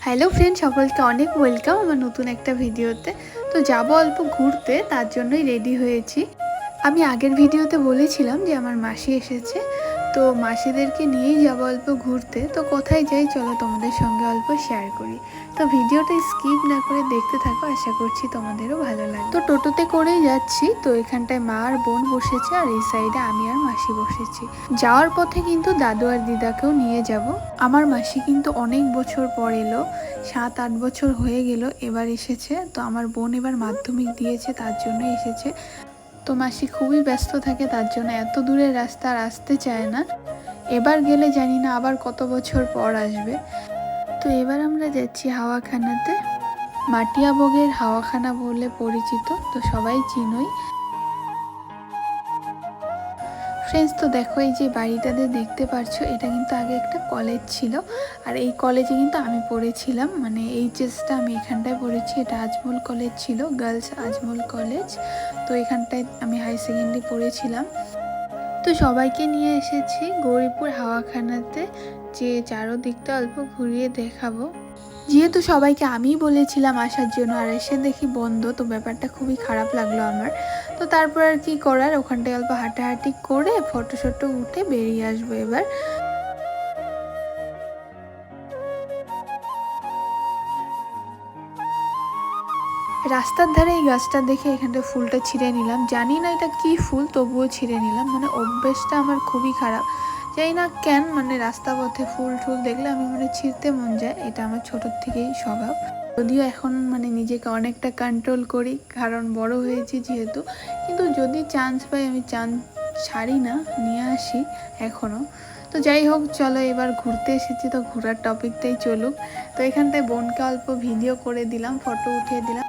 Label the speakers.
Speaker 1: Hello friend, সকলকে অনেক welcome আমার নতুন একটা ভিডিওতে। তো যাব অল্প ঘুরতে, তার জন্যই রেডি হয়েছি। আমি আগের ভিডিওতে বলেছিলাম যে আমার মাসি এসেছে, তো মাসিদেরকে নিয়েই যাব অল্প ঘুরতে। তো কোথায় যাই চলো তোমাদের সঙ্গে অল্প শেয়ার করি। তো ভিডিওটা স্কিপ না করে দেখতে থাকো, আশা করছি তোমাদেরও ভালো লাগবে। তো টোটোতে করেই যাচ্ছি। তো এখানটায় মা আর বোন বসেছে, আর এই সাইডে আমি আর মাসি বসেছি। যাওয়ার পথে কিন্তু দাদু আর দিদাকেও নিয়ে যাব। আমার মাসি কিন্তু অনেক বছর পর এলো, 7-8 বছর হয়ে গেল এবার এসেছে। তো আমার বোন এবার মাধ্যমিক দিয়েছে, তার জন্য এসেছে। তো মাসি খুবই ব্যস্ত থাকে, তার জন্য এত দূরের রাস্তা আর আসতে চায় না। এবার গেলে জানি না আবার কত বছর পর আসবে। তো এবার আমরা যাচ্ছি হাওয়াখানাতে। মাটিয়াবগের হাওয়াখানা বলে পরিচিত, তো সবাই চিনোই। ফ্রেন্ডস, তো দেখো এই যে বাড়িটাতে দেখতে পাচ্ছ, এটা কিন্তু আগে একটা কলেজ ছিল। আর এই কলেজে কিন্তু আমি পড়েছিলাম, মানে এইচএসটা আমি এখানটায় পড়েছি। এটা আজমল কলেজ ছিল, গার্লস আজমল কলেজ। তো এখানটায় আমি হাই সেকেন্ডারি পড়েছিলাম। তো সবাইকে নিয়ে এসেছি গৌরীপুর হাওয়াখানাতে, যে চারোদিকটা অল্প ঘুরিয়ে দেখাবো। যেহেতু সবাইকে আমিই বলেছিলাম আসার জন্য, আর এসে দেখি বন্ধ, তো ব্যাপারটা খুবই খারাপ লাগলো আমার। তো তারপর আর কি করার, ওখানটায় অল্প হাঁটাহাঁটি করে ফটো শটো উঠে বেরিয়ে আসবো এবার। রাস্তার ধারে এই গাছটা দেখে এখানটা ফুলটা ছিঁড়ে নিলাম। জানি না এটা কি ফুল, তবুও ছিঁড়ে নিলাম। মানে অভ্যেসটা আমার খুবই খারাপ, জানি না কেন। মানে রাস্তা পথে ফুল টুল দেখলে আমি ছিঁড়তে মন যায়। এটা আমার ছোটোর থেকেই স্বভাব। যদিও এখন নিজেকে অনেকটা কন্ট্রোল করি, কারণ বড় হয়েছি যেহেতু। কিন্তু যদি চান্স পাই আমি ছাড়ি না, নিয়ে আসি এখনও। তো যাই হোক, চলো এবার ঘুরতে এসেছি, তো ঘোরার টপিকটাই চলুক। তো এখানটায় বোনকে অল্প ভিডিও করে দিলাম, ফটো উঠিয়ে দিলাম।